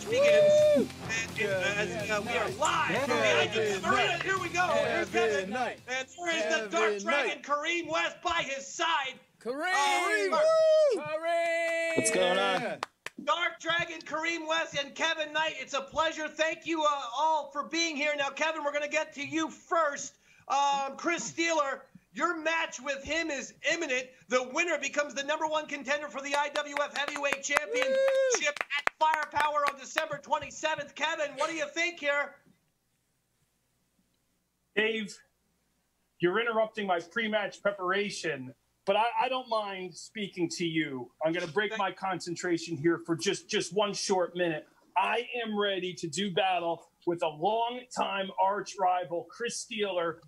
match begins. We are live from the IWF Arena. Here we go. Here's Kevin. And there is the Dark Dragon, Kareem West, by his side. Kareem! What's going on? Dark Dragon, Kareem West, and Kevin Knight. It's a pleasure. Thank you all for being here. Now, Kevin, we're going to get to you first. Chris Steeler, your match with him is imminent. The winner becomes the #1 contender for the IWF Heavyweight Championship at Firepower on December 27th. Kevin, what do you think here? Dave, you're interrupting my pre-match preparation, but I don't mind speaking to you. I'm going to break my concentration here for just one short minute. I am ready to do battle with a long-time arch rival, Chris Steeler.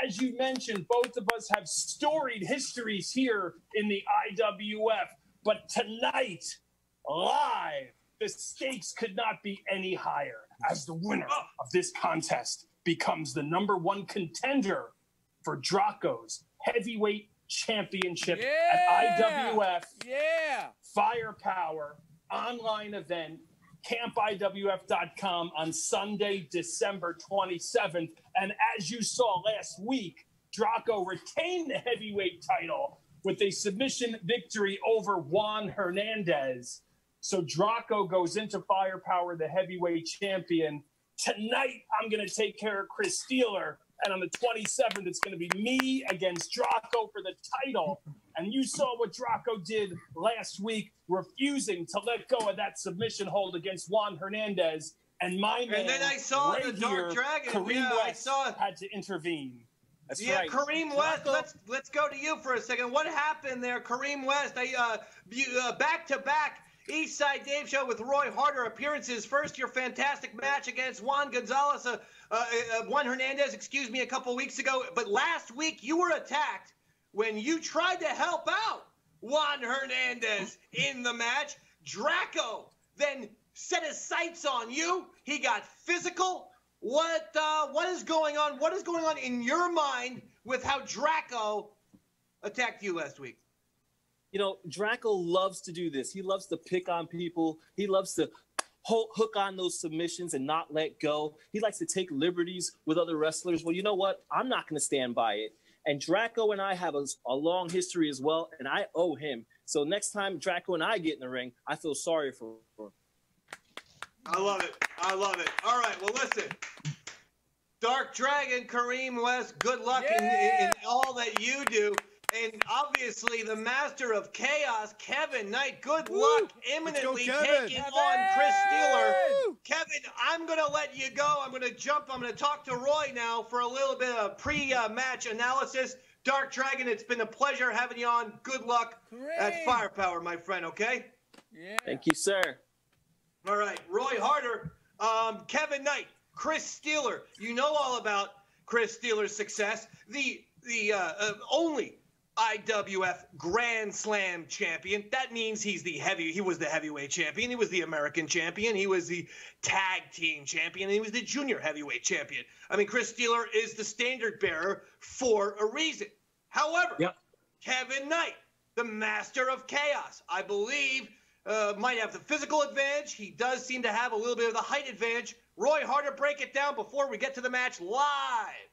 As you mentioned, both of us have storied histories here in the IWF, but tonight, live, the stakes could not be any higher, as the winner of this contest becomes the #1 contender for Draco's Heavyweight Championship at IWF Firepower online event, campiwf.com on Sunday, December 27th. And as you saw last week, Draco retained the heavyweight title with a submission victory over Juan Hernandez. So Draco goes into Firepower, the heavyweight champion. Tonight, I'm going to take care of Chris Steeler. And on the 27th, it's going to be me against Draco for the title. And you saw what Draco did last week, refusing to let go of that submission hold against Juan Hernandez. And my man, and then I saw right the Dark Dragon. Kareem West I saw it. had to intervene. That's yeah, right. Kareem West, let's go to you for a second. What happened there, Kareem West? Back-to-back Eastside Dave Show with Roy Harter appearances. First, your fantastic match against Juan Hernandez, a couple weeks ago. But last week, you were attacked when you tried to help out Juan Hernandez in the match. Draco then set his sights on you. He got physical. What is going on? What is going on in your mind with how Draco attacked you last week? You know, Draco loves to do this. He loves to pick on people. He loves to hook on those submissions and not let go. He likes to take liberties with other wrestlers. Well, you know what? I'm not going to stand by it. And Draco and I have a long history as well, and I owe him. So next time Draco and I get in the ring, I feel sorry for him. I love it. I love it. All right, well, listen. Dark Dragon, Kareem West, good luck in all that you do. And obviously, the master of chaos, Kevin Knight, good luck imminently taking on Chris Steeler. Kevin, I'm going to let you go. I'm going to talk to Roy now for a little bit of pre-match analysis. Dark Dragon, it's been a pleasure having you on. Good luck at Firepower, my friend, okay? Yeah. Thank you, sir. All right, Roy Harter, Kevin Knight, Chris Steeler. You know all about Chris Steeler's success. The only IWF Grand Slam champion. That means he was the heavyweight champion. He was the American champion. He was the tag team champion. And he was the junior heavyweight champion. I mean, Chris Steeler is the standard bearer for a reason. However, Kevin Knight, the master of chaos, I believe, might have the physical advantage. He does seem to have a little bit of the height advantage. Roy Harter, break it down before we get to the match live.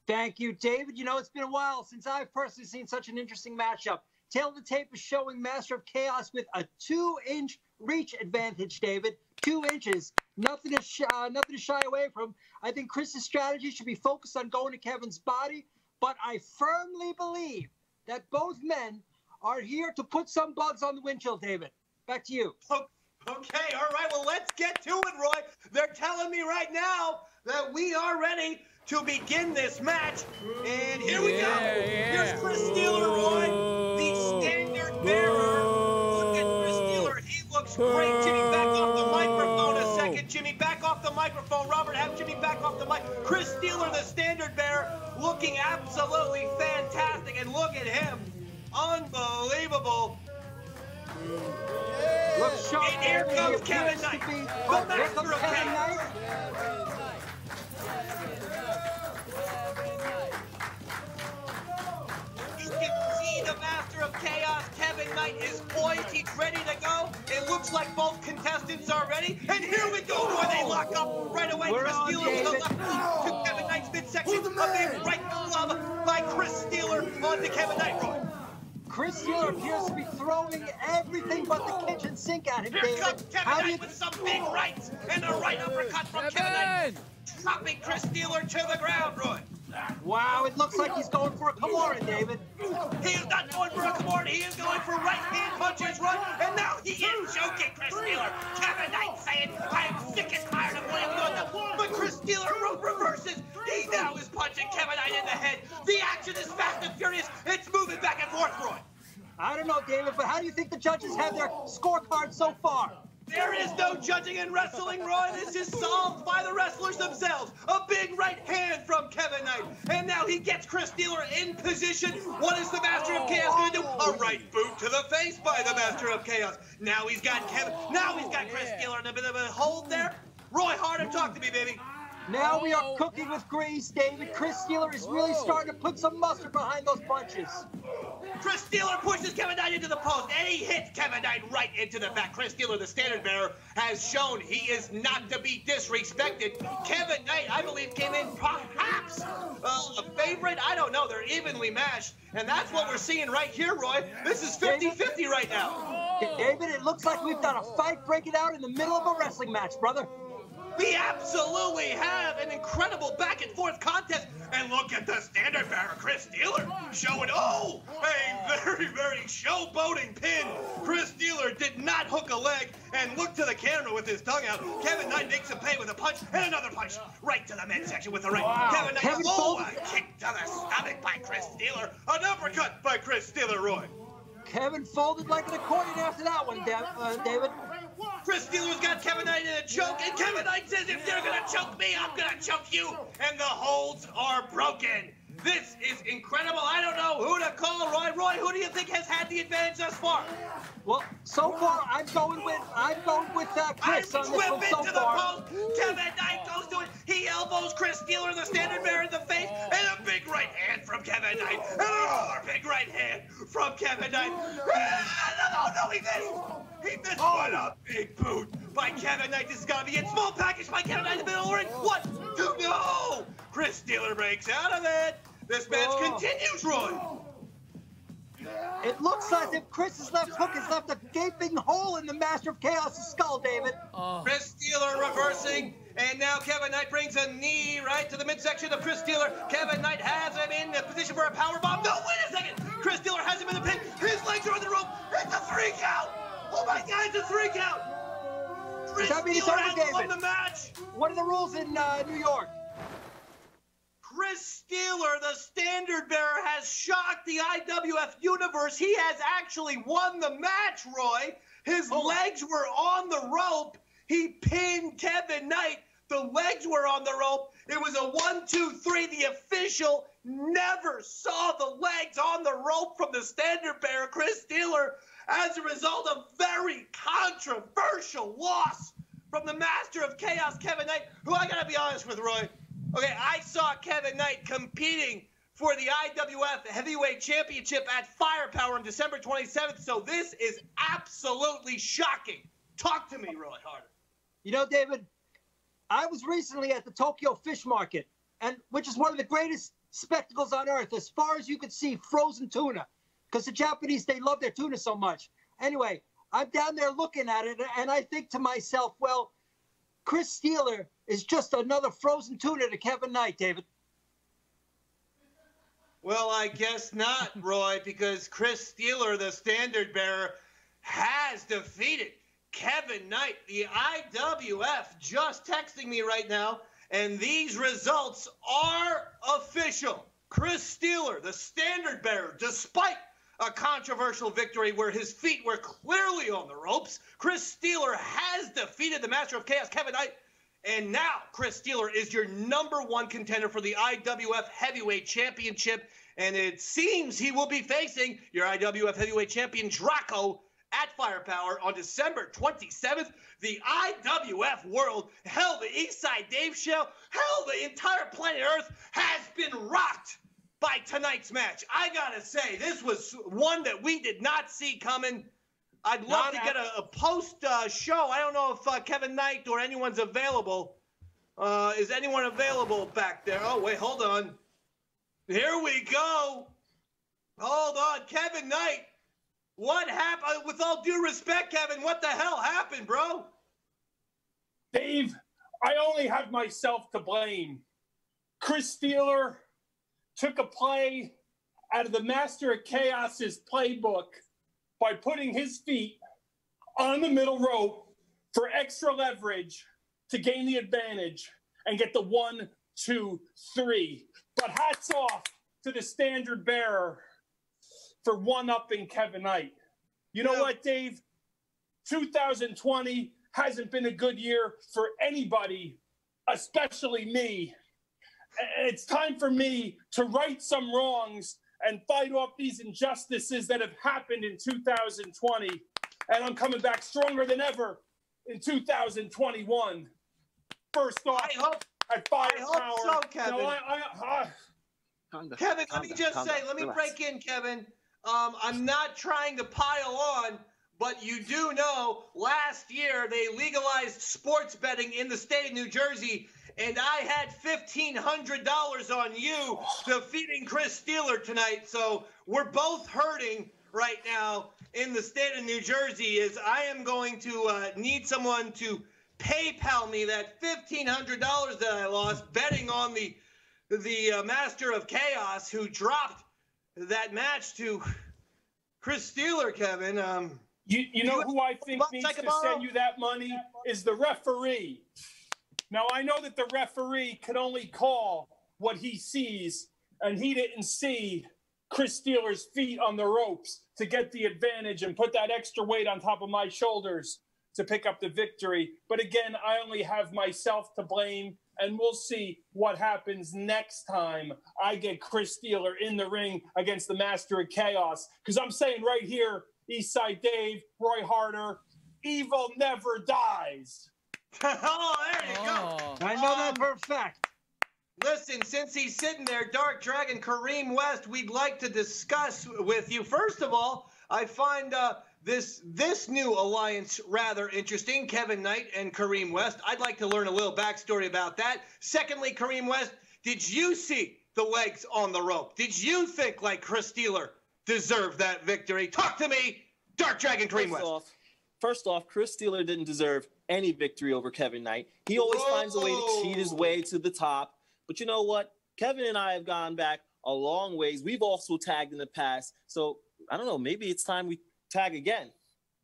Thank you, David. You know, it's been a while since I've personally seen such an interesting matchup. Tail of the tape is showing Master of Chaos with a 2-inch reach advantage, David. 2 inches. Nothing to shy away from. I think Chris's strategy should be focused on going to Kevin's body, but I firmly believe that both men are here to put some bugs on the windshield, David. Back to you. Okay, all right. Well, let's get to it, Roy. They're telling me right now that we are ready to begin this match. And here we go. Here's Chris Steeler, Roy, the standard bearer. Look at Chris Steeler. He looks great. Jimmy, back off the microphone a second. Jimmy, back off the microphone. Robert, have Jimmy back off the mic. Chris Steeler, the standard bearer, looking absolutely fantastic. And look at him. Unbelievable. And here comes Kevin Knight, the master of chaos. You can see the master of chaos, Kevin Knight, is poised. He's ready to go. It looks like both contestants are ready. And here we go. up right away. We're Chris on, Steeler with a David. left boot to Kevin Knight's midsection. A big right glove by Chris Steeler onto Kevin Knight, Roy. Chris Steeler appears to be throwing everything but the kitchen sink at him, Here David. comes Kevin Knight with some big rights and a right uppercut from Kevin Knight, dropping Chris Steeler to the ground, Roy. Wow, it looks like he's going for a Kimura, David. He is not going for a Kimura. He is going for right hand punches, Roy. And now he is choking Chris Steeler. Kevin Knight saying, I am sick and tired of winning doing that. But Chris Steeler reverses. He now is punching Kevin Knight in the head. The action is fast and furious. It's moving back and forth, Roy. I don't know, David, but how do you think the judges have their scorecard so far? There is no judging in wrestling, Roy. This is solved by the wrestlers themselves. A big right hand from Kevin Knight. And now he gets Chris Steeler in position. What is the Master of Chaos going to do? A right boot to the face by the Master of Chaos. Now he's got Chris Steeler in a bit of a hold there. Roy Harter, talk to me, baby. Now we are cooking with grease, David. Chris Steeler is really starting to put some mustard behind those punches. Chris Steeler pushes Kevin Knight into the post, and he hits Kevin Knight right into the back. Chris Steeler, the standard bearer, has shown he is not to be disrespected. Kevin Knight, I believe, came in perhaps a favorite. I don't know. They're evenly matched, and that's what we're seeing right here, Roy. This is 50-50 right now. David, it looks like we've got a fight breaking out in the middle of a wrestling match, brother. We absolutely have an incredible back-and-forth contest. And look at the standard bearer, Chris Steeler, showing, a very, very showboating pin. Chris Steeler did not hook a leg and look to the camera with his tongue out. Kevin Knight makes him pay with a punch and another punch right to the midsection with the right. Wow. Kevin Knight, a kick to the stomach by Chris Steeler. An uppercut by Chris Steeler, Roy. Kevin folded like an accordion after that one, David. Chris Steeler's got Kevin Knight in a choke, and Kevin Knight says, if you're going to choke me, I'm going to choke you. And the holds are broken. This is incredible. I don't know who to call, Roy. Roy, who do you think has had the advantage thus far? Well, so far, I'm going with Chris on this one so far. Kevin Knight goes to it. He elbows Chris Steeler, the standard bearer, in the face, and a big right hand from Kevin Knight. And another big right hand from Kevin Knight. No, he missed. He missed one. A big boot by Kevin Knight. This is going to be it. Small package by Kevin Knight in the middle of the ring. 1, 2, no! Chris Steeler breaks out of it. This match continues, Roy. It looks as if Chris's left hook has left a gaping hole in the Master of Chaos' skull, David. Chris Steeler reversing, and now Kevin Knight brings a knee right to the midsection of Chris Steeler. Kevin Knight has him in the position for a powerbomb. No, wait a second. Chris Steeler has him in the pin. His legs are on the rope. It's a 3 count. Oh my God, it's a 3 count. Chris Steeler has won the match. What are the rules in New York? Chris Steeler, the standard bearer, has shocked the IWF universe. He has actually won the match, Roy. His legs were on the rope. He pinned Kevin Knight. The legs were on the rope. It was a 1, 2, 3. The official never saw the legs on the rope from the standard bearer, Chris Steeler, as a result of very controversial loss from the Master of Chaos, Kevin Knight, who I got to be honest with, Roy. Okay, I saw Kevin Knight competing for the IWF Heavyweight Championship at Firepower on December 27th, so this is absolutely shocking. Talk to me, Roy Harter. You know, David, I was recently at the Tokyo Fish Market, which is one of the greatest spectacles on earth, as far as you could see frozen tuna, because the Japanese, they love their tuna so much. Anyway, I'm down there looking at it, and I think to myself, well, Chris Steeler is just another frozen tuna to Kevin Knight, David. Well, I guess not, Roy, because Chris Steeler, the standard bearer, has defeated Kevin Knight. The IWF just texting me right now, and these results are official. Chris Steeler, the standard bearer, despite a controversial victory where his feet were clearly on the ropes, Chris Steeler has defeated the Master of Chaos, Kevin Knight. And now Chris Steeler is your #1 contender for the IWF Heavyweight Championship. And it seems he will be facing your IWF Heavyweight Champion, Draco, at Firepower on December 27th. The IWF world, hell, the Eastside Dave show, hell, the entire planet Earth has been rocked by tonight's match. I gotta say, this was one that we did not see coming. I'd love to get a post show. I don't know if Kevin Knight or anyone's available Is anyone available back there? Oh, wait, hold on. Here we go. Hold on, Kevin Knight. What happened? With all due respect, Kevin, what the hell happened, bro? Dave, I only have myself to blame. Chris Steeler took a play out of the Master of Chaos's playbook by putting his feet on the middle rope for extra leverage to gain the advantage and get the 1, 2, 3. But hats off to the standard bearer for one-upping Kevin Knight. You know what, Dave? 2020 hasn't been a good year for anybody, especially me. It's time for me to right some wrongs and fight off these injustices that have happened in 2020. And I'm coming back stronger than ever in 2021. First off, at Firepower. I hope so, Kevin. No, Kevin, let me just say, let me break in, Kevin. I'm not trying to pile on, but you do know last year they legalized sports betting in the state of New Jersey, and I had $1,500 on you defeating Chris Steeler tonight. So we're both hurting right now in the state of New Jersey. Is I am going to need someone to PayPal me that $1,500 that I lost betting on the Master of Chaos, who dropped that match to Chris Steeler, Kevin. You know who I think needs to send you that money is the referee. Now, I know that the referee can only call what he sees, and he didn't see Chris Steeler's feet on the ropes to get the advantage and put that extra weight on top of my shoulders to pick up the victory. But again, I only have myself to blame, and we'll see what happens next time I get Chris Steeler in the ring against the Master of Chaos. Because I'm saying right here, Eastside Dave, Roy Harter, evil never dies. Oh, there you go. I know that for a fact. Listen, since he's sitting there, Dark Dragon Kareem West, we'd like to discuss with you. First of all, I find this new alliance rather interesting, Kevin Knight and Kareem West. I'd like to learn a little backstory about that. Secondly, Kareem West, did you see the legs on the rope? Did you think like Chris Steeler deserved that victory? Talk to me, Dark Dragon Kareem West. First off, Chris Steeler didn't deserve any victory over Kevin Knight. He always finds a way to cheat his way to the top. But you know what? Kevin and I have gone back a long ways. We've also tagged in the past. So, I don't know, maybe it's time we tag again.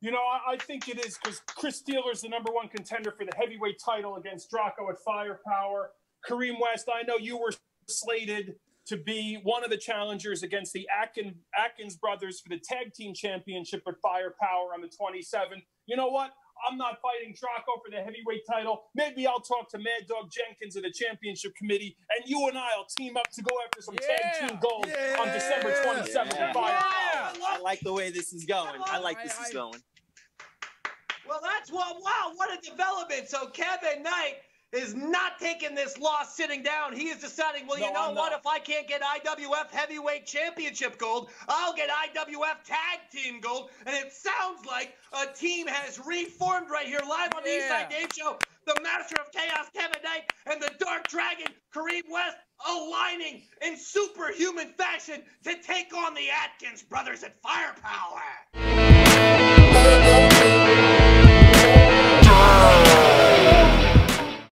You know, I think it is, because Chris Steeler's the #1 contender for the heavyweight title against Draco at Firepower. Kareem West, I know you were slated to be one of the challengers against the Atkins brothers for the tag team championship at Firepower on the 27th. You know what? I'm not fighting Draco for the heavyweight title. Maybe I'll talk to Mad Dog Jenkins of the championship committee, and you and I'll team up to go after some tag team gold on December 27th at Firepower. I like the way this is going. I like this is going. Well, that's what a development. So Kevin Knight is not taking this loss sitting down. He is deciding, well, you know what? If I can't get IWF Heavyweight Championship gold, I'll get IWF Tag Team gold. And it sounds like a team has reformed right here live on the Eastside Dave Show. The Master of Chaos, Kevin Knight, and the Dark Dragon, Kareem West, aligning in superhuman fashion to take on the Atkins brothers at Firepower.